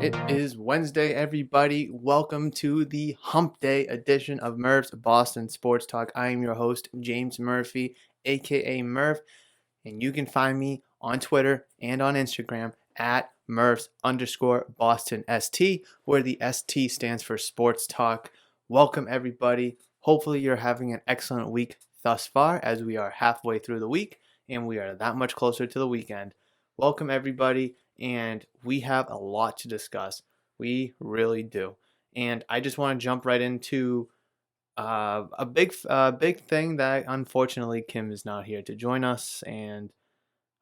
It is Wednesday, everybody. Welcome to the Hump Day edition of Murph's Boston Sports Talk. I am your host, James Murphy, aka Murph, and you can find me on Twitter and on Instagram at Murphs_Boston ST, where the ST stands for Sports Talk. Welcome, everybody. Hopefully, you're having an excellent week thus far, as we are halfway through the week and we are that much closer to the weekend. Welcome, everybody. And we have a lot to discuss. We really do. And I just want to jump right into a big thing that unfortunately Kim is not here to join us. And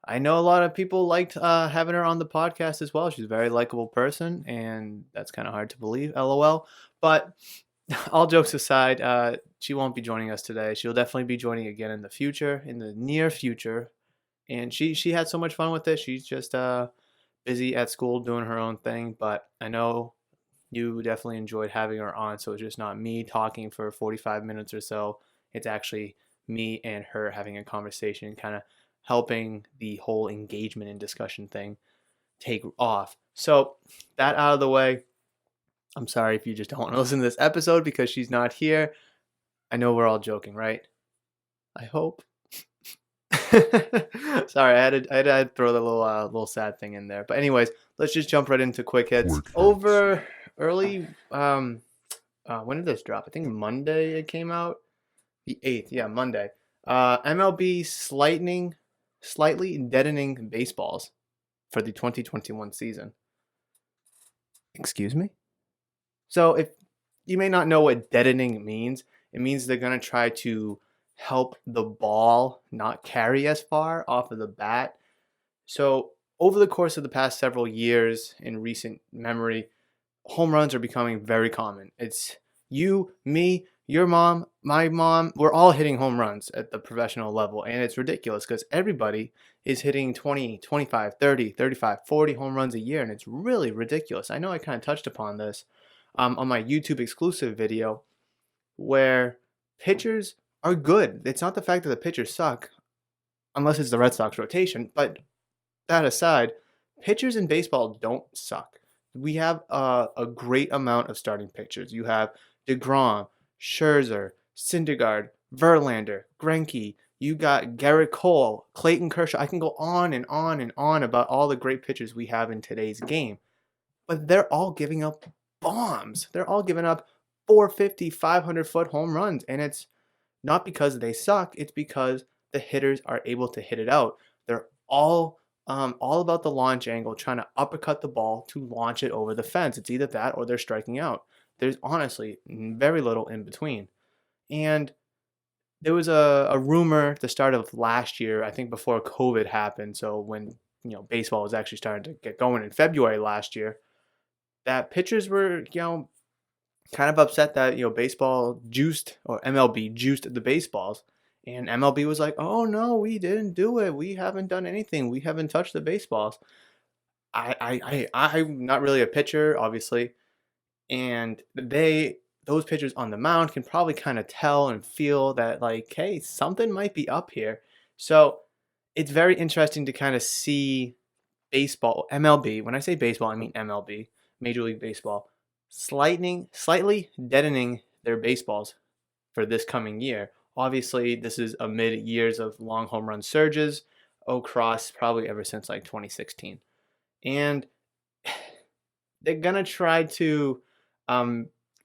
I know a lot of people liked having her on the podcast as well. She's a very likable person, and that's kind of hard to believe, LOL. But all jokes aside, she won't be joining us today. She'll definitely be joining again in the future, in the near future. And she had so much fun with it. She's just busy at school doing her own thing, but I know you definitely enjoyed having her on, so it's just not me talking for 45 minutes or so. It's actually me and her having a conversation, kind of helping the whole engagement and discussion thing take off. So that out of the way, I'm sorry if you just don't want to listen to this episode because she's not here. I know we're all joking, right? I hope. Sorry, I had to throw the little sad thing in there. But anyways, let's just jump right into quick hits. Over early, when did this drop? I think Monday it came out. The 8th, yeah, Monday. MLB slightly deadening baseballs for the 2021 season. Excuse me? So if you may not know what deadening means, it means they're going to try to help the ball not carry as far off of the bat. So over the course of the past several years in recent memory, home runs are becoming very common. It's you, me, your mom, my mom, we're all hitting home runs at the professional level, and it's ridiculous because everybody is hitting 20, 25, 30, 35, 40 home runs a year, and it's really ridiculous. I know I kind of touched upon this on my YouTube exclusive video where pitchers are good. It's not the fact that the pitchers suck, unless it's the Red Sox rotation. But that aside, pitchers in baseball don't suck. We have a great amount of starting pitchers. You have DeGrom, Scherzer, Syndergaard, Verlander, Greinke. You got Garrett Cole, Clayton Kershaw. I can go on and on and on about all the great pitchers we have in today's game. But they're all giving up bombs. They're all giving up 450, 500-foot home runs. And it's not because they suck, it's because the hitters are able to hit it out. They're all about the launch angle, trying to uppercut the ball to launch it over the fence. It's either that or they're striking out. There's honestly very little in between. And there was a rumor at the start of last year, I think before COVID happened, so when baseball was actually starting to get going in February last year, that pitchers were kind of upset that baseball juiced, or MLB juiced the baseballs, and MLB was like, "Oh no, we didn't do it. We haven't done anything. We haven't touched the baseballs." I'm not really a pitcher, obviously, and those pitchers on the mound can probably kind of tell and feel that like, hey, something might be up here. So it's very interesting to kind of see baseball, MLB. When I say baseball, I mean MLB, Major League Baseball, slightly deadening their baseballs for this coming year. Obviously, this is amid years of long home run surges across probably ever since like 2016. And they're going to try to,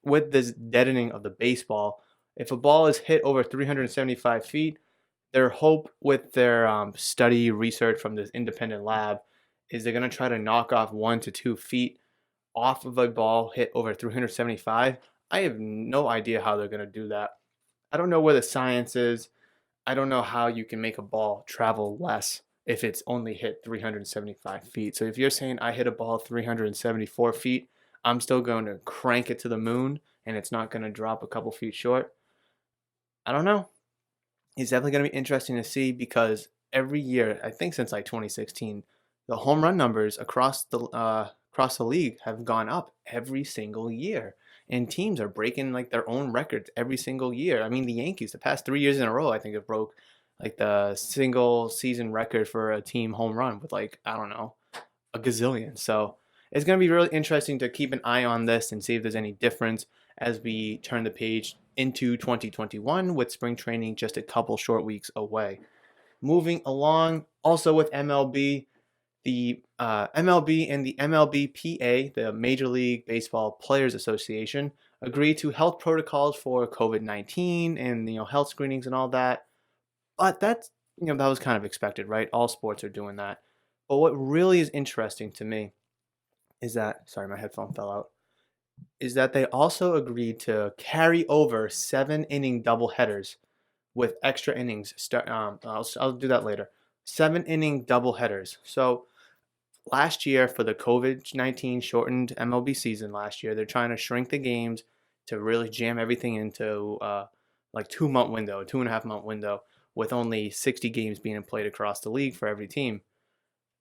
with this deadening of the baseball, if a ball is hit over 375 feet, their hope with their study research from this independent lab is they're going to try to knock off 1 to 2 feet off of a ball hit over 375. I have no idea how they're going to do that. I don't know where the science is. I don't know how you can make a ball travel less if it's only hit 375 feet. So if you're saying I hit a ball 374 feet, I'm still going to crank it to the moon and it's not going to drop a couple feet short. I don't know. It's definitely going to be interesting to see because every year, I think since like 2016, the home run numbers across the league have gone up every single year. And teams are breaking like their own records every single year. I mean, the Yankees, the past 3 years in a row, I think have broke like the single season record for a team home run with like, I don't know, a gazillion. So it's going to be really interesting to keep an eye on this and see if there's any difference as we turn the page into 2021 with spring training just a couple short weeks away. Moving along, also with MLB, the MLB and the MLBPA, the Major League Baseball Players Association, agreed to health protocols for COVID-19 and health screenings and all that. But that's that was kind of expected, right? All sports are doing that. But what really is interesting to me is that, sorry, my headphone fell out, is that they also agreed to carry over 7 inning doubleheaders with extra innings. I'll do that later. 7 inning doubleheaders. So last year for the COVID-19 shortened MLB season last year, they're trying to shrink the games to really jam everything into like 2 month window, 2.5 month window, with only 60 games being played across the league for every team.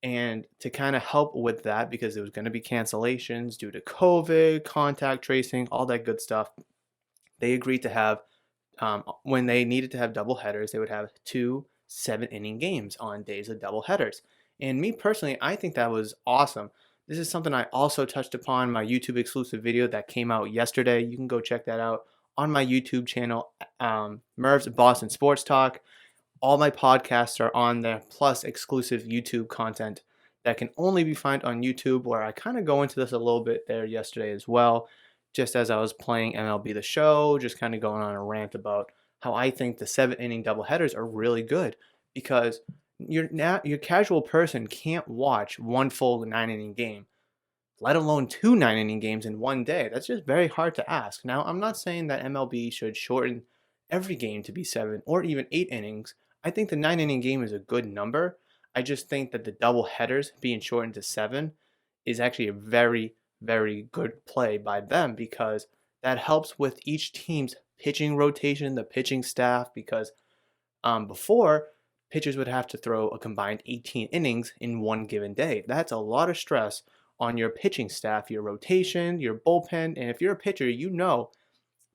And to kind of help with that, because there was going to be cancellations due to COVID, contact tracing, all that good stuff, they agreed to have, when they needed to have double headers, they would have 2 7 inning games on days of double headers. And me personally, I think that was awesome. This is something I also touched upon in my YouTube exclusive video that came out yesterday. You can go check that out on my YouTube channel, Murph's Boston Sports Talk. All my podcasts are on there, plus exclusive YouTube content that can only be found on YouTube, where I kind of go into this a little bit there yesterday as well, just as I was playing MLB The Show, just kind of going on a rant about how I think the 7 inning doubleheaders are really good, because your casual person can't watch one full 9 inning game, let alone 2 9 inning games in one day. That's just very hard to ask. Now, I'm not saying that MLB should shorten every game to be 7 or even 8 innings. I think the 9 inning game is a good number. I just think that the double headers being shortened to 7 is actually a very, very good play by them, because that helps with each team's pitching rotation, the pitching staff, because before, pitchers would have to throw a combined 18 innings in one given day. That's a lot of stress on your pitching staff, your rotation, your bullpen. And if you're a pitcher, you know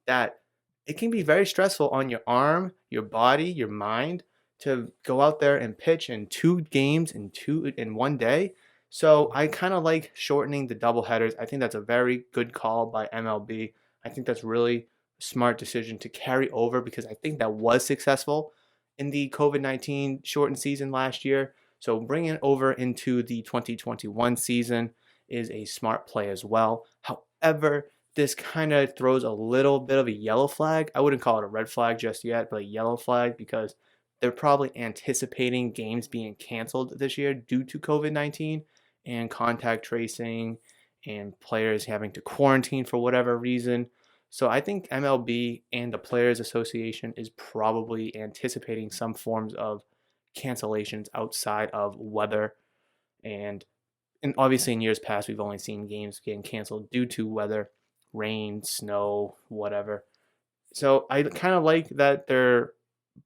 that it can be very stressful on your arm, your body, your mind to go out there and pitch in 2 games in one day. So I kind of like shortening the double headers. I think that's a very good call by MLB. I think that's really a smart decision to carry over, because I think that was successful in the COVID-19 shortened season last year. So bringing it over into the 2021 season is a smart play as well. However, this kind of throws a little bit of a yellow flag. I wouldn't call it a red flag just yet, but a yellow flag, because they're probably anticipating games being canceled this year due to COVID-19 and contact tracing and players having to quarantine for whatever reason. So I think MLB and the Players Association is probably anticipating some forms of cancellations outside of weather. And obviously in years past, we've only seen games getting canceled due to weather, rain, snow, whatever. So I kind of like that they're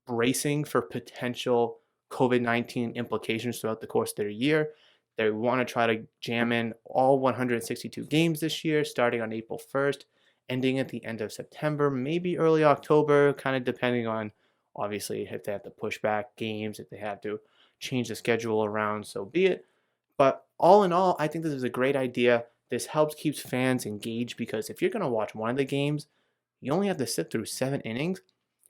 bracing for potential COVID-19 implications throughout the course of their year. They want to try to jam in all 162 games this year, starting on April 1st, ending at the end of September, maybe early October, kind of depending on, obviously, if they have to push back games, if they have to change the schedule around, so be it. But all in all, I think this is a great idea. This helps keeps fans engaged, because if you're going to watch one of the games, you only have to sit through 7 innings,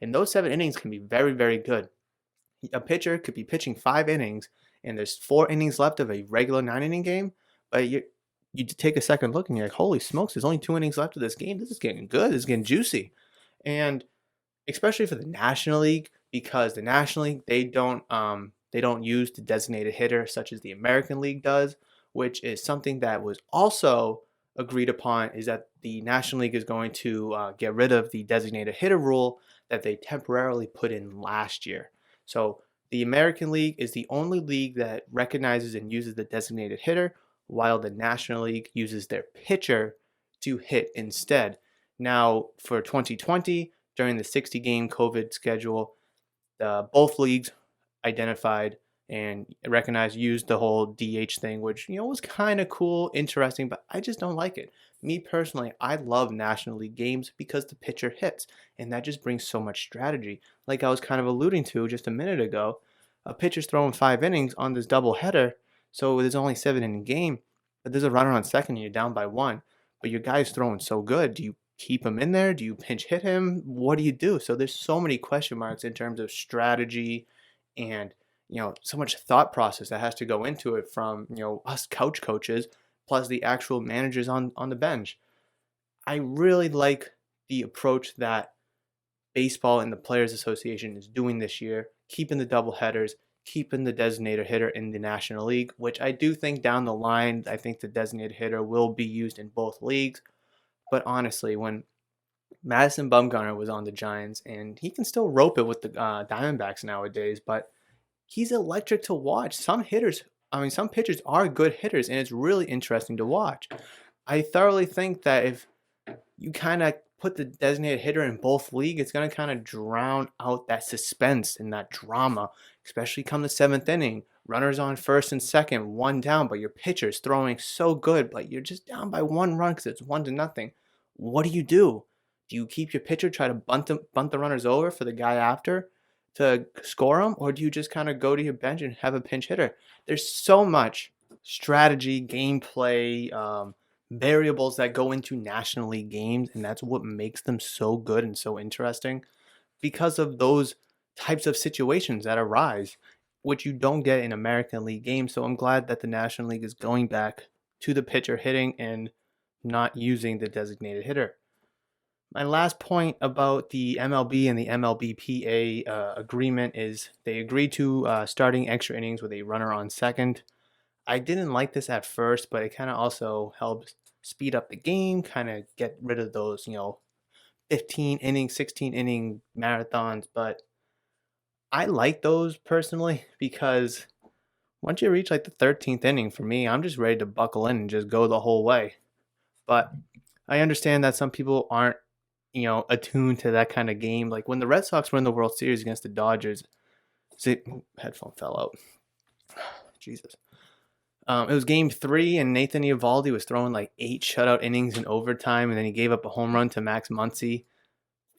and those 7 innings can be very, very good. A pitcher could be pitching 5 innings, and there's 4 innings left of a regular 9 inning game, but you take a second look and you're like, holy smokes, there's only 2 innings left of this game. This is getting good. This is getting juicy. And especially for the National League, because the National League, they don't use the designated hitter such as the American League does, which is something that was also agreed upon, is that the National League is going to get rid of the designated hitter rule that they temporarily put in last year. So the American League is the only league that recognizes and uses the designated hitter, while the National League uses their pitcher to hit instead. Now, for 2020, during the 60-game COVID schedule, both leagues identified and recognized, used the whole DH thing, which was kind of cool, interesting, but I just don't like it. Me personally, I love National League games because the pitcher hits, and that just brings so much strategy. Like I was kind of alluding to just a minute ago, a pitcher's throwing 5 innings on this doubleheader, so there's only 7 inning game. but there's a runner on second and you're down by one, but your guy's throwing so good. Do you keep him in there? Do you pinch hit him? What do you do? So there's so many question marks in terms of strategy and so much thought process that has to go into it from us couch coaches plus the actual managers on the bench. I really like the approach that baseball and the Players Association is doing this year, keeping the double headers, keeping the designated hitter in the National League, which I do think down the line, I think the designated hitter will be used in both leagues. But honestly, when Madison Bumgarner was on the Giants, and he can still rope it with the Diamondbacks nowadays, but he's electric to watch. Some pitchers are good hitters, and it's really interesting to watch. I thoroughly think that if you kind of put the designated hitter in both leagues, it's going to kind of drown out that suspense and that drama, especially come the seventh inning. Runners on first and second, one down, but your pitcher's throwing so good, but you're just down by one run because it's 1-0. What do you do? Do you keep your pitcher, try to bunt the runners over for the guy after to score them, or do you just kind of go to your bench and have a pinch hitter? There's so much strategy, gameplay, variables that go into National League games, and that's what makes them so good and so interesting because of those types of situations that arise, which you don't get in American League games. So I'm glad that the National League is going back to the pitcher hitting and not using the designated hitter. My last point about the MLB and the MLBPA agreement is they agreed to starting extra innings with a runner on second. I didn't like this at first, but it kind of also helps speed up the game, kind of get rid of those, 15 inning, 16 inning marathons. But I like those personally because once you reach like the 13th inning, for me, I'm just ready to buckle in and just go the whole way. But I understand that some people aren't, attuned to that kind of game. Like when the Red Sox were in the World Series against the Dodgers, headphone fell out. Jesus. It was game 3, and Nathan Eovaldi was throwing like 8 shutout innings in overtime, and then he gave up a home run to Max Muncy,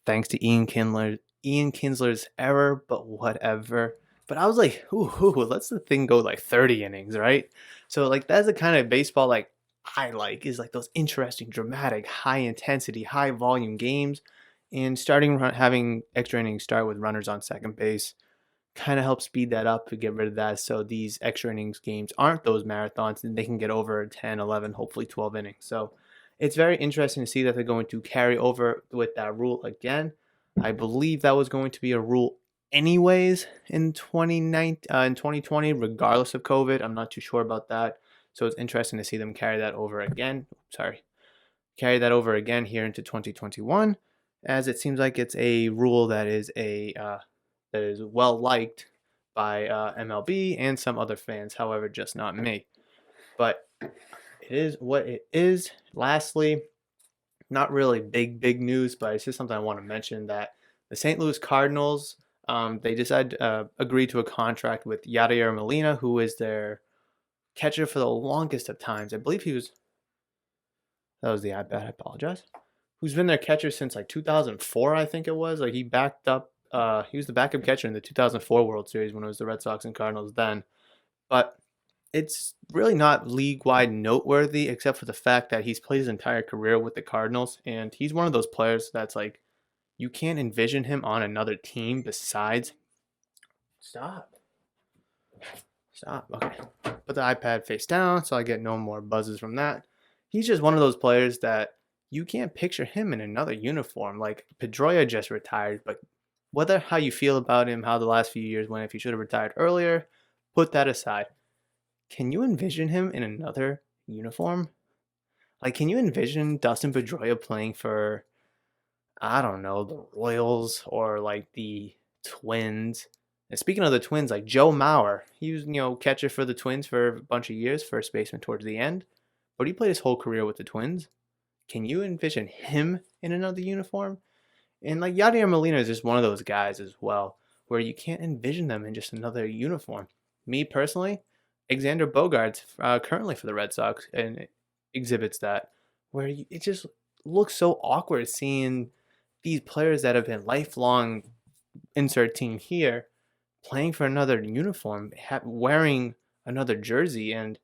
thanks to Ian Kinsler's error, but whatever. But I was like, let's the thing go like 30 innings, right? So like that's the kind of baseball like I like, is like those interesting, dramatic, high intensity, high volume games, and having extra innings start with runners on second base kind of help speed that up to get rid of that, so these extra innings games aren't those marathons and they can get over 10, 11, hopefully 12 innings. So it's very interesting to see that they're going to carry over with that rule again. I believe that was going to be a rule anyways in 2020, regardless of COVID. I'm not too sure about that. So it's interesting to see them carry that over again. Carry that over again here into 2021, as it seems like it's a rule that is well liked by MLB and some other fans. However, just not me. But it is what it is. Lastly, not really big news, but it's just something I want to mention, that the St. Louis Cardinals, they decided to agree to a contract with Yadier Molina, who is their catcher for the longest of times. I believe that was the iPad, I apologize. Who's been their catcher since like 2004, I think it was. Like he was the backup catcher in the 2004 World Series when it was the Red Sox and Cardinals then. But it's really not league-wide noteworthy, except for the fact that he's played his entire career with the Cardinals, and he's one of those players that's like, you can't envision him on another team besides... Stop. Okay. Put the iPad face down so I get no more buzzes from that. He's just one of those players that you can't picture him in another uniform. Like Pedroia just retired, but whether how you feel about him, how the last few years went, if he should have retired earlier, put that aside. Can you envision him in another uniform? Like, can you envision Dustin Pedroia playing for, I don't know, the Royals or like the Twins? And speaking of the Twins, like Joe Mauer, he was, catcher for the Twins for a bunch of years, first baseman towards the end, but he played his whole career with the Twins. Can you envision him in another uniform? And like Yadier Molina is just one of those guys as well, where you can't envision them in just another uniform. Me personally, Alexander Bogaerts, currently for the Red Sox, and exhibits that, where it just looks so awkward seeing these players that have been lifelong insert team here playing for another uniform, wearing another jersey, and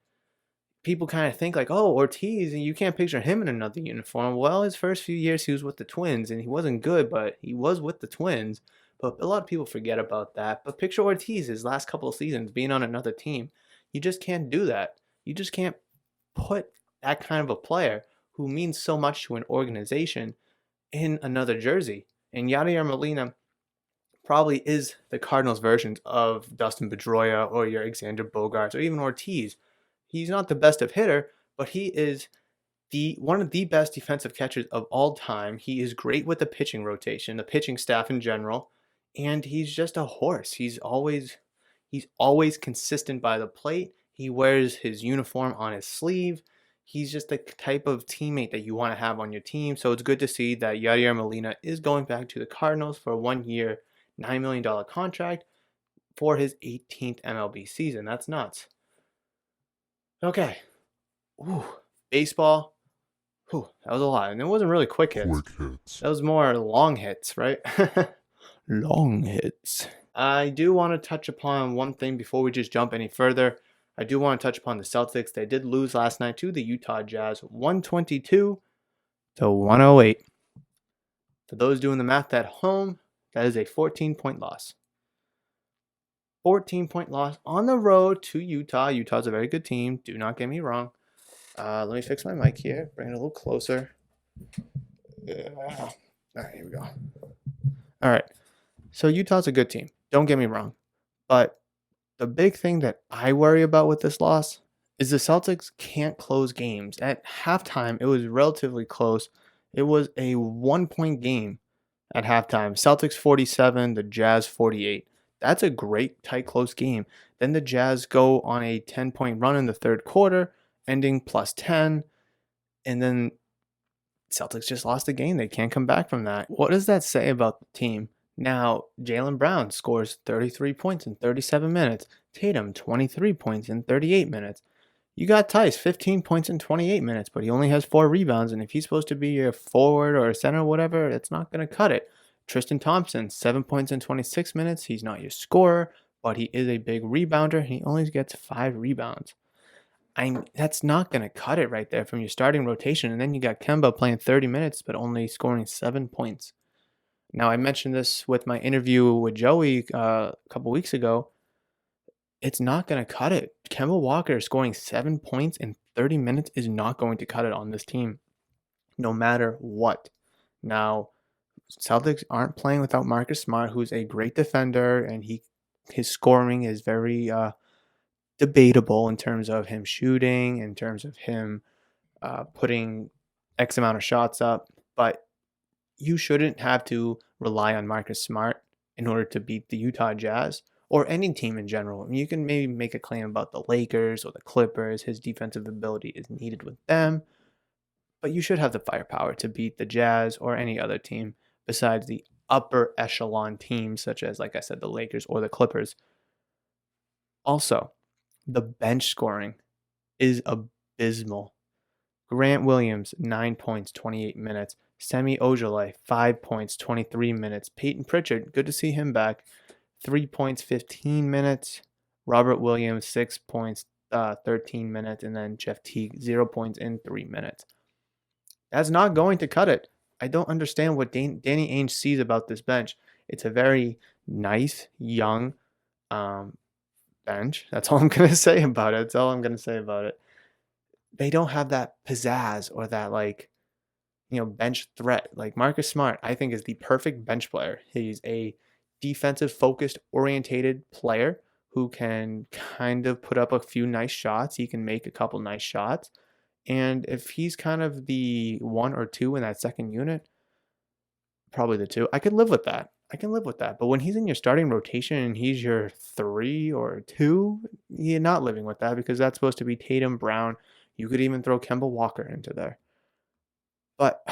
people kind of think like, oh, Ortiz, and you can't picture him in another uniform. Well, his first few years he was with the Twins, and he wasn't good, but he was with the Twins. But a lot of people forget about that. But picture Ortiz his last couple of seasons being on another team. You just can't do that. You just can't put that kind of a player who means so much to an organization in another jersey. And Yadier Molina probably is the Cardinals' version of Dustin Pedroia or your Alexander Bogaerts or even Ortiz. He's not the best of hitter, but he is the one of the best defensive catchers of all time. He is great with the pitching rotation, the pitching staff in general, and he's just a horse. He's always consistent by the plate. He wears his uniform on his sleeve. He's just the type of teammate that you want to have on your team. So it's good to see that Yadier Molina is going back to the Cardinals for a 1 year, $9 million contract for his 18th MLB season. That's nuts. Okay. Ooh, baseball. Ooh, that was a lot. And it wasn't really quick hits. That was more long hits, right? Long hits. I do want to touch upon one thing before we just jump any further. I do want to touch upon the Celtics. They did lose last night to the Utah Jazz, 122-108. For those doing the math at home, that is a 14-point loss. 14-point loss on the road to Utah. Utah's a very good team. Do not get me wrong. Let me fix my mic here. Bring it a little closer. All right, here we go. All right. So Utah's a good team. Don't get me wrong. But the big thing that I worry about with this loss is the Celtics can't close games. At halftime, it was relatively close. It was a 1-point game at halftime. Celtics 47, the Jazz 48. That's a great, tight, close game. Then the Jazz go on a 10-point run in the third quarter, ending plus 10. And then Celtics just lost the game. They can't come back from that. What does that say about the team? Now, Jaylen Brown scores 33 points in 37 minutes. Tatum, 23 points in 38 minutes. You got Tice, 15 points in 28 minutes, but he only has 4 rebounds. And if he's supposed to be a forward or a center or whatever, it's not going to cut it. Tristan Thompson, 7 points in 26 minutes. He's not your scorer, but he is a big rebounder. He only gets 5 rebounds. That's not going to cut it right there from your starting rotation. And then you got Kemba playing 30 minutes, but only scoring 7 points. Now, I mentioned this with my interview with Joey a couple weeks ago. It's not going to cut it. Kemba Walker scoring 7 points in 30 minutes is not going to cut it on this team, no matter what. Now, Celtics aren't playing without Marcus Smart, who's a great defender, and his scoring is very debatable in terms of him shooting, in terms of him putting X amount of shots up. But you shouldn't have to rely on Marcus Smart in order to beat the Utah Jazz or any team in general. I mean, you can maybe make a claim about the Lakers or the Clippers. His defensive ability is needed with them. But you should have the firepower to beat the Jazz or any other team besides the upper echelon teams such as, like I said, the Lakers or the Clippers. Also, the bench scoring is abysmal. Grant Williams, 9 points, 28 minutes. Semi Ojeleye, 5 points, 23 minutes. Peyton Pritchard, good to see him back. 3 points, 15 minutes. Robert Williams, 6 points, 13 minutes. And then Jeff Teague, 0 points in 3 minutes. That's not going to cut it. I don't understand what Danny Ainge sees about this bench. It's a very nice, young bench. That's all I'm going to say about it. They don't have that pizzazz or that, bench threat. Like Marcus Smart, I think, is the perfect bench player. He's a defensive-focused, orientated player who can kind of put up a few nice shots. He can make a couple nice shots. And if he's kind of the 1 or 2 in that second unit, probably the 2, I could live with that. But when he's in your starting rotation and he's your 3 or 2, you're not living with that because that's supposed to be Tatum, Brown. You could even throw Kemba Walker into there. But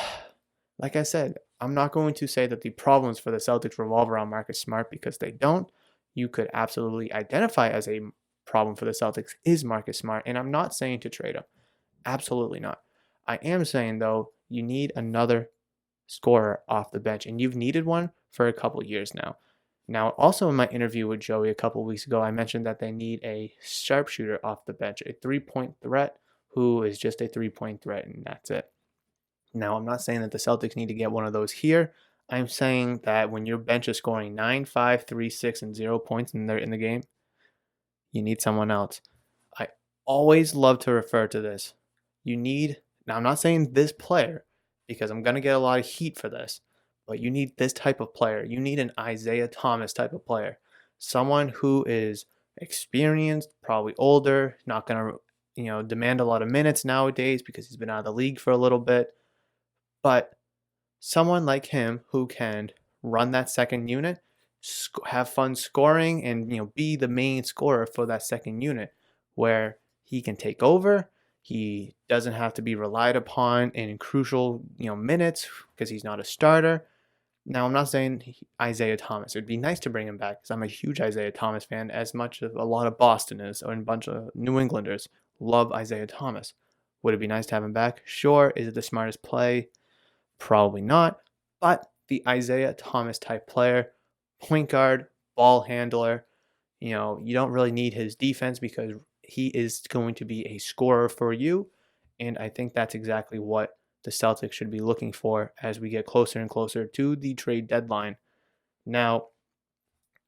like I said, I'm not going to say that the problems for the Celtics revolve around Marcus Smart because they don't. You could absolutely identify as a problem for the Celtics is Marcus Smart, and I'm not saying to trade him. Absolutely not. I am saying, though, you need another scorer off the bench, and you've needed one for a couple years now. Now, also in my interview with Joey a couple weeks ago, I mentioned that they need a sharpshooter off the bench, a 3-point threat who is just a three-point threat, and that's it. Now, I'm not saying that the Celtics need to get one of those here. I'm saying that when your bench is scoring 9, 5, 3, 6, and 0 points in the game, you need someone else. I always love to refer to this. Now I'm not saying this player because I'm going to get a lot of heat for this, but you need this type of player. You need an Isaiah Thomas type of player. Someone who is experienced, probably older, not going to, demand a lot of minutes nowadays because he's been out of the league for a little bit, but someone like him who can run that second unit, have fun scoring, and be the main scorer for that second unit, where he can take over. He doesn't have to be relied upon in crucial minutes because he's not a starter. Now, I'm not saying Isaiah Thomas. It'd be nice to bring him back because I'm a huge Isaiah Thomas fan, as much as a lot of Boston is, or a bunch of New Englanders love Isaiah Thomas. Would it be nice to have him back? Sure. Is it the smartest play? Probably not. But the Isaiah Thomas type player, point guard, ball handler, you don't really need his defense because he is going to be a scorer for you. And I think that's exactly what the Celtics should be looking for as we get closer and closer to the trade deadline. Now,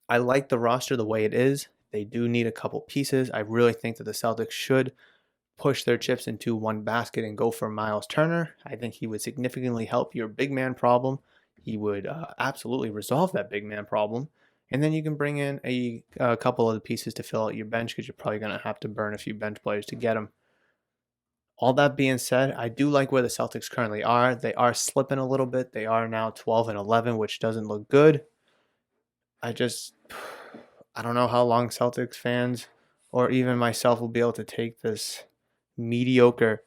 I like the roster the way it is. They do need a couple pieces. I really think that the Celtics should push their chips into one basket and go for Miles Turner. I think he would significantly help your big man problem. He would absolutely resolve that big man problem. And then you can bring in a couple of the pieces to fill out your bench because you're probably going to have to burn a few bench players to get them. All that being said, I do like where the Celtics currently are. They are slipping a little bit. They are now 12-11, which doesn't look good. I don't know how long Celtics fans or even myself will be able to take this mediocre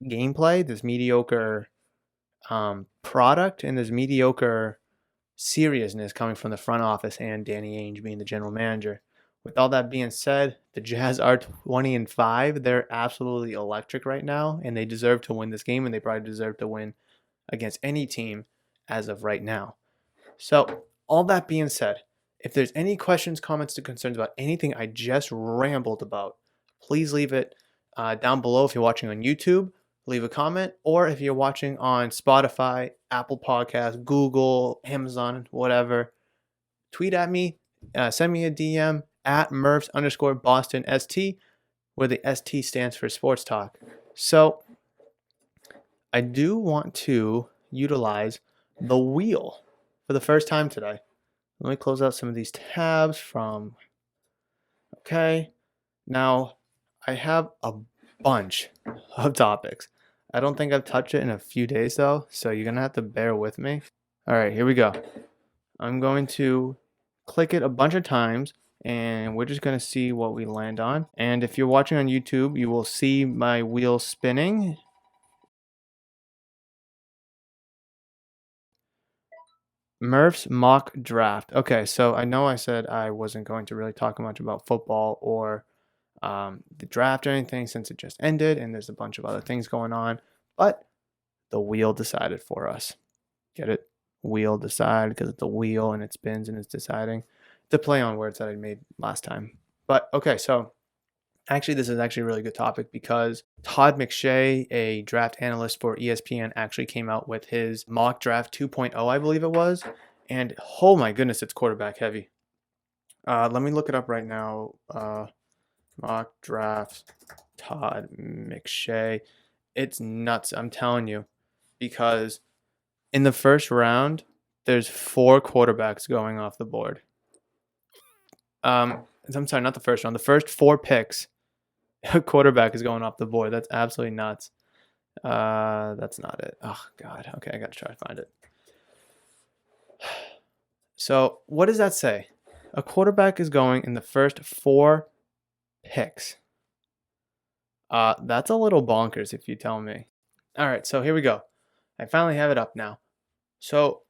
gameplay, this mediocre product, and this mediocre seriousness coming from the front office and Danny Ainge being the general manager. With all that being said, the Jazz are 20-5. They're absolutely electric right now, and they deserve to win this game, and they probably deserve to win against any team as of right now. So, all that being said, if there's any questions, comments, or concerns about anything I just rambled about, please leave it down below. If you're watching on YouTube, leave a comment, or if you're watching on Spotify, Apple Podcasts, Google, Amazon, whatever, tweet at me, send me a DM at Murphs_BostonST, where the ST stands for Sports Talk. So I do want to utilize the wheel for the first time today. Let me close out some of these tabs okay. Now, I have a bunch of topics. I don't think I've touched it in a few days though, so you're going to have to bear with me. All right, here we go. I'm going to click it a bunch of times, and we're just going to see what we land on. And if you're watching on YouTube, you will see my wheel spinning. Murph's mock draft. Okay, so I know I said I wasn't going to really talk much about football or the draft or anything since it just ended and there's a bunch of other things going on, but the wheel decided for us. Get it? Wheel decide because it's a wheel and it spins and it's deciding. The play on words that I made last time. But okay, so actually this is actually a really good topic because Todd McShay, a draft analyst for ESPN, actually came out with his mock draft 2.0, I believe it was. And oh my goodness, it's quarterback heavy. Let me look it up right now. Mock draft Todd McShay. It's nuts, I'm telling you. Because in the first round, there's 4 quarterbacks going off the board. I'm sorry, not the first round. The first 4 picks, a quarterback is going off the board. That's absolutely nuts. That's not it. Oh, God. Okay, I got to try to find it. So what does that say? A quarterback is going in the first 4 picks. That's a little bonkers if you tell me. All right, so here we go. I finally have it up now. So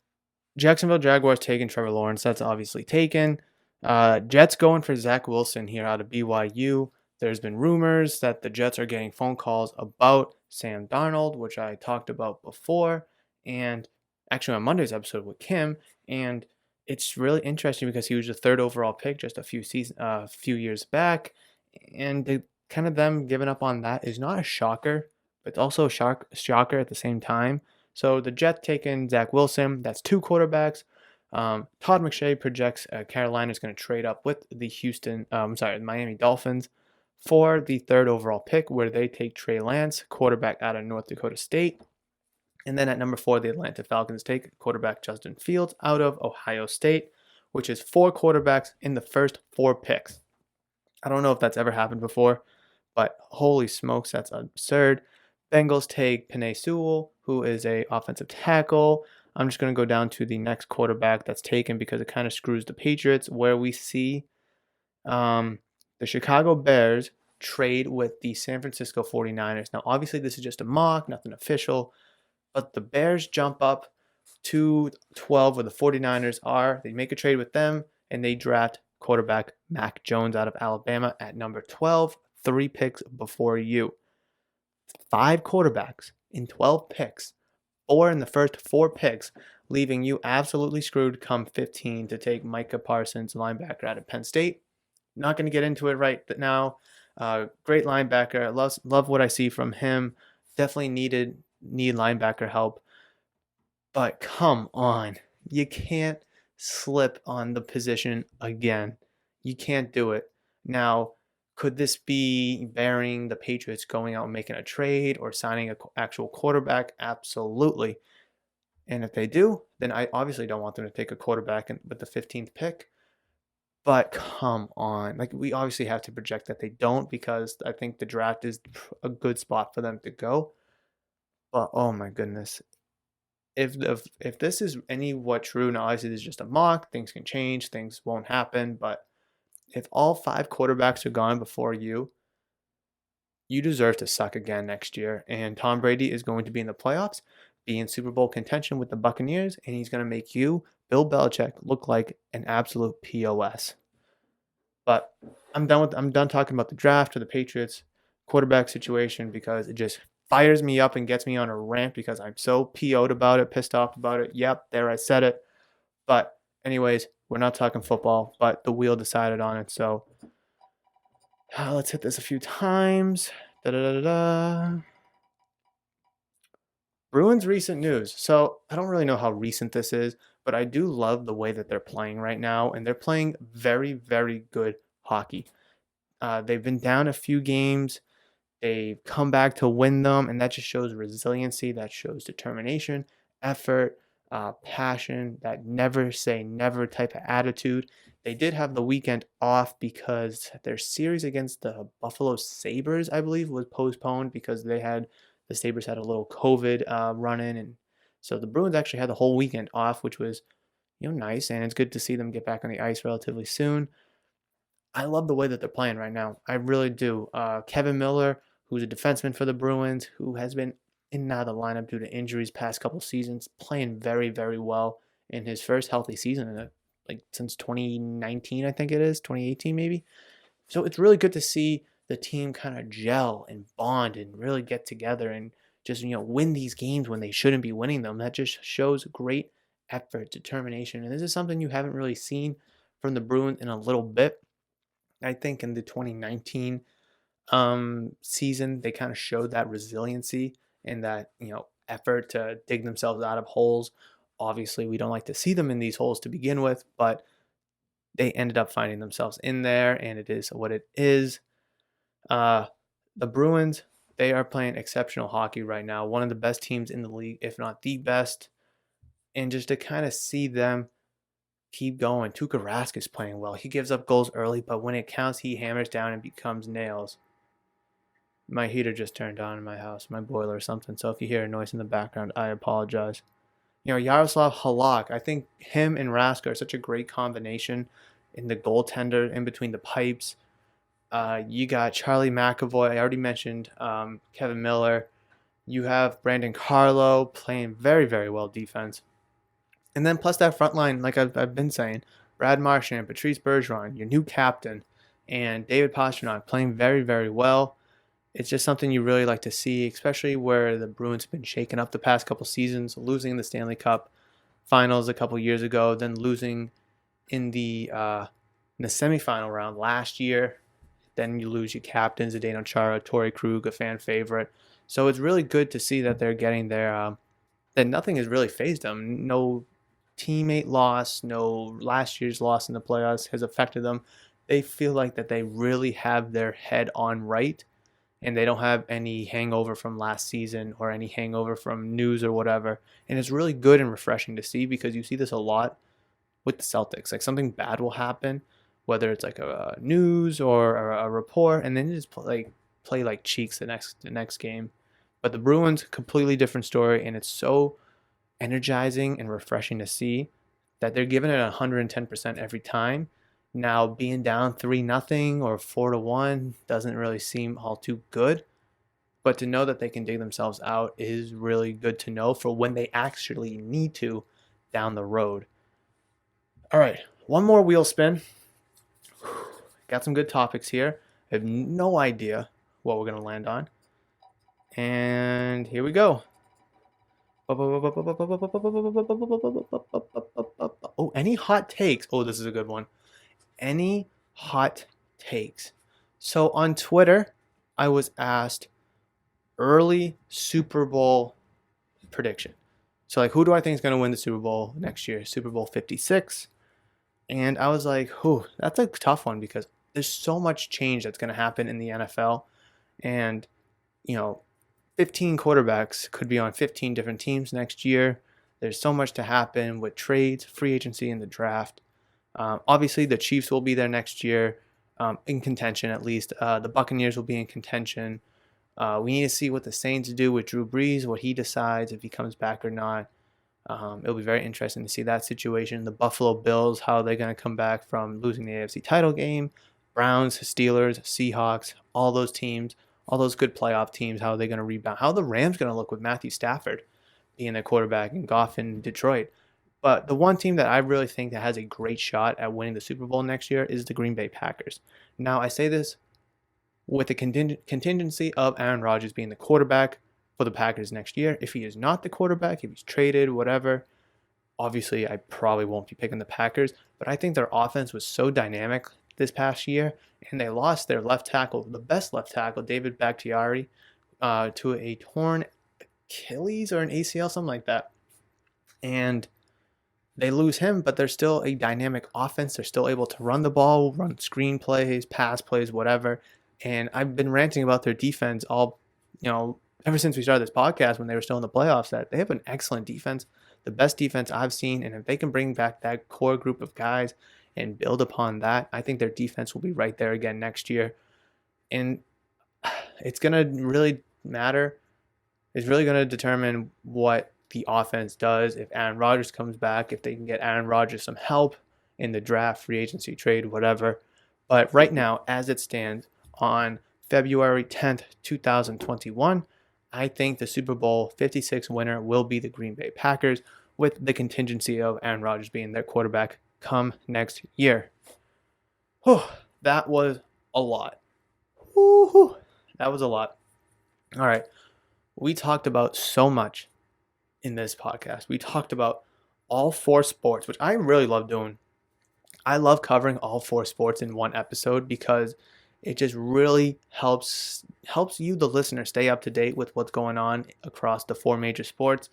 Jacksonville Jaguars taking Trevor Lawrence. That's obviously taken. Jets going for Zach Wilson here out of BYU. There's been rumors that the Jets are getting phone calls about Sam Darnold, which I talked about before, and actually on Monday's episode with Kim. And it's really interesting because he was the 3rd overall pick just a few years back, and kind of them giving up on that is not a shocker, but it's also a shocker at the same time. So the Jets taking Zach Wilson, that's two quarterbacks. Todd McShay projects Carolina is going to trade up with the Miami Dolphins for the third overall pick, where they take Trey Lance, quarterback out of North Dakota State. And then at number 4, the Atlanta Falcons take quarterback Justin Fields out of Ohio State, which is 4 quarterbacks in the first 4 picks. I don't know if that's ever happened before, but holy smokes, that's absurd. Bengals take Penei Sewell, who is a offensive tackle. I'm just going to go down to the next quarterback that's taken because it kind of screws the Patriots, where we see the Chicago Bears trade with the San Francisco 49ers. Now, obviously, this is just a mock, nothing official, but the Bears jump up to 12 where the 49ers are. They make a trade with them, and they draft quarterback Mac Jones out of Alabama at number 12, 3 picks before you. 5 quarterbacks in 12 picks, 4 in the first 4 picks, leaving you absolutely screwed come 15 to take Micah Parsons, linebacker out of Penn State. Not going to get into it right now. Great linebacker. Love what I see from him. Definitely need linebacker help. But come on. You can't slip on the position again. You can't do it. Now, could this be bearing the Patriots going out and making a trade or signing an actual quarterback? Absolutely. And if they do, then I obviously don't want them to take a quarterback with the 15th pick. But come on. Like, we obviously have to project that they don't, because I think the draft is a good spot for them to go. But oh my goodness. If this is what true, now obviously this is just a mock, things can change, things won't happen, but if all 5 quarterbacks are gone before you, you deserve to suck again next year. And Tom Brady is going to be in the playoffs, be in Super Bowl contention with the Buccaneers, and he's going to make you, Bill Belichick, look like an absolute POS. But I'm done talking about the draft or the Patriots quarterback situation, because it just fires me up and gets me on a rant because I'm so PO'd about it, pissed off about it. Yep, there, I said it. But anyways, we're not talking football, but the wheel decided on it. So let's hit this a few times. Bruins recent news. So I don't really know how recent this is, but I do love the way that they're playing right now, and they're playing very, very good hockey. They've been down a few games. They've come back to win them, and that just shows resiliency. That shows determination, effort, passion, that never say never type of attitude. They did have the weekend off because their series against the Buffalo Sabres, I believe, was postponed because the Sabres had a little COVID run-in, and so the Bruins actually had the whole weekend off, which was nice, and it's good to see them get back on the ice relatively soon. I love the way that they're playing right now. I really do. Kevin Miller, who's a defenseman for the Bruins, who has been in and out of the lineup due to injuries past couple seasons, playing very, very well in his first healthy season since 2019, I think it is, 2018 maybe. So it's really good to see the team kind of gel and bond and really get together and just win these games when they shouldn't be winning them. That just shows great effort, determination, and this is something you haven't really seen from the Bruins in a little bit. I think in the 2019 season, they kind of showed that resiliency and that effort to dig themselves out of holes. Obviously, we don't like to see them in these holes to begin with, but they ended up finding themselves in there, and it is what it is. The Bruins, they are playing exceptional hockey right now. One of the best teams in the league, if not the best. And just to kind of see them keep going. Tuukka Rask is playing well. He gives up goals early, but when it counts, he hammers down and becomes nails. My heater just turned on in my house, my boiler or something. So if you hear a noise in the background, I apologize. Yaroslav Halak, I think him and Rask are such a great combination in the goaltender, in between the pipes. You got Charlie McAvoy. I already mentioned Kevin Miller. You have Brandon Carlo playing very, very well defense. And then plus that front line, like I've been saying, Brad Marchand, Patrice Bergeron, your new captain, and David Pastrnak playing very, very well. It's just something you really like to see, especially where the Bruins have been shaken up the past couple seasons, losing the Stanley Cup Finals a couple years ago, then losing in the semifinal round last year. Then you lose your captains, Zdeno Chara, Torrey Krug, a fan favorite. So it's really good to see that they're getting their that nothing has really phased them. No teammate loss, no last year's loss in the playoffs has affected them. They feel like that they really have their head on right, and they don't have any hangover from last season or any hangover from news or whatever. And it's really good and refreshing to see, because you see this a lot with the Celtics. Like something bad will happen, whether it's like a news or a report, and then you just play like cheeks the next game. But the Bruins, completely different story, and it's so energizing and refreshing to see that they're giving it 110% every time. Now being down 3-0 or 4-1 doesn't really seem all too good, but to know that they can dig themselves out is really good to know for when they actually need to down the road. All right, one more wheel spin. Got some good topics here. I have no idea what we're going to land on. And here we go. Oh, any hot takes? Oh, this is a good one. Any hot takes? So on Twitter, I was asked early Super Bowl prediction. So like, who do I think is going to win the Super Bowl next year? Super Bowl 56. And I was like, that's a tough one, because there's so much change that's going to happen in the NFL. And, 15 quarterbacks could be on 15 different teams next year. There's so much to happen with trades, free agency, and the draft. Obviously, the Chiefs will be there next year, in contention at least. The Buccaneers will be in contention. We need to see what the Saints do with Drew Brees, what he decides, if he comes back or not. It'll be very interesting to see that situation. The Buffalo Bills, how they're going to come back from losing the AFC title game. Browns, Steelers, Seahawks, all those teams, all those good playoff teams, how are they going to rebound? How are the Rams going to look with Matthew Stafford being their quarterback and Goff in Detroit? But the one team that I really think that has a great shot at winning the Super Bowl next year is the Green Bay Packers. Now, I say this with the contingency of Aaron Rodgers being the quarterback for the Packers next year. If he is not the quarterback, if he's traded, whatever, obviously I probably won't be picking the Packers. But I think their offense was so dynamic this past year, and they lost their left tackle, the best left tackle, David Bakhtiari, to a torn Achilles or an ACL, something like that. And they lose him, but they're still a dynamic offense. They're still able to run the ball, run screen plays, pass plays, whatever. And I've been ranting about their defense ever since we started this podcast, when they were still in the playoffs, that they have an excellent defense, the best defense I've seen. And if they can bring back that core group of guys and build upon that, I think their defense will be right there again next year. And it's going to really matter. It's really going to determine what the offense does if Aaron Rodgers comes back, if they can get Aaron Rodgers some help in the draft, free agency, trade, whatever. But right now, as it stands on February 10th, 2021, I think the Super Bowl 56 winner will be the Green Bay Packers, with the contingency of Aaron Rodgers being their quarterback come next year. Whew, that was a lot. Woo-hoo. That was a lot. All right. We talked about so much in this podcast. We talked about all 4 sports, which I really love doing. I love covering all 4 sports in one episode, because it just really helps you, the listener, stay up to date with what's going on across the 4 major sports.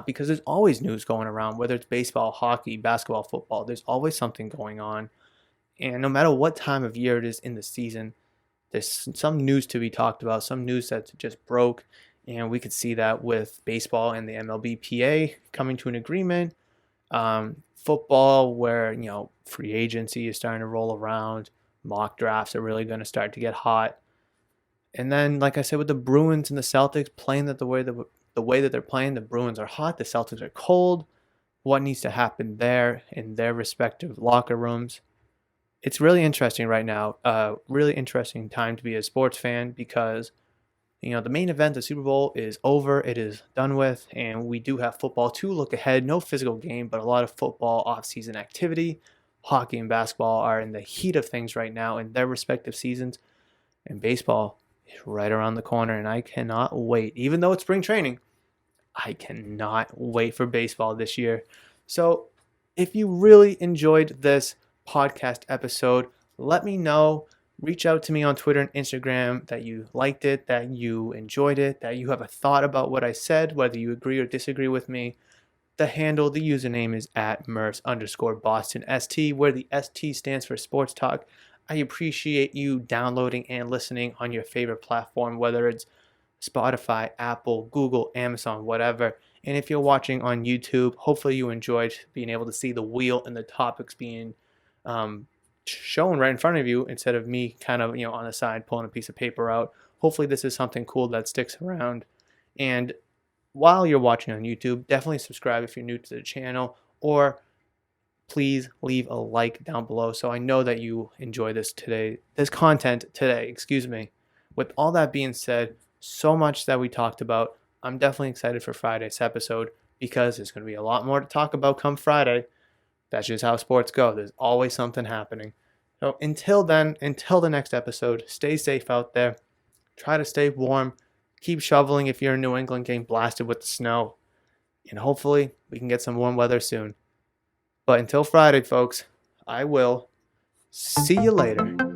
Because there's always news going around, whether it's baseball, hockey, basketball, football. There's always something going on. And no matter what time of year it is in the season, there's some news to be talked about, some news that just broke. And we could see that with baseball and the MLBPA coming to an agreement. Football, where, free agency is starting to roll around. Mock drafts are really going to start to get hot. And then, like I said, with the Bruins and the Celtics playing that the way that they're playing, the Bruins are hot, the Celtics are cold. What needs to happen there in their respective locker rooms? It's really interesting right now. Really interesting time to be a sports fan, because the main event, the Super Bowl, is over. It is done with, and we do have football to look ahead. No physical game, but a lot of football off-season activity. Hockey and basketball are in the heat of things right now in their respective seasons, and baseball is right around the corner, and I cannot wait. Even though it's spring training, I cannot wait for baseball this year. So if you really enjoyed this podcast episode, let me know reach out to me on Twitter and Instagram that you liked it, that you enjoyed it, that you have a thought about what I said, whether you agree or disagree with me. The handle, the username is at Murphs_BostonST, where the ST stands for Sports Talk. I appreciate you downloading and listening on your favorite platform, whether it's Spotify, Apple, Google, Amazon, whatever. And if you're watching on YouTube, hopefully you enjoyed being able to see the wheel and the topics being um, shown right in front of you instead of me kind of, on the side pulling a piece of paper out. Hopefully this is something cool that sticks around. And while you're watching on YouTube, definitely subscribe if you're new to the channel, or please leave a like down below so I know that you enjoy this content today, excuse me. With all that being said, so much that we talked about. I'm definitely excited for Friday's episode because there's going to be a lot more to talk about come Friday. That's just how sports go. There's always something happening. So until then, until the next episode, stay safe out there. Try to stay warm. Keep shoveling if you're in New England getting blasted with the snow. And hopefully we can get some warm weather soon. But until Friday, folks, I will see you later.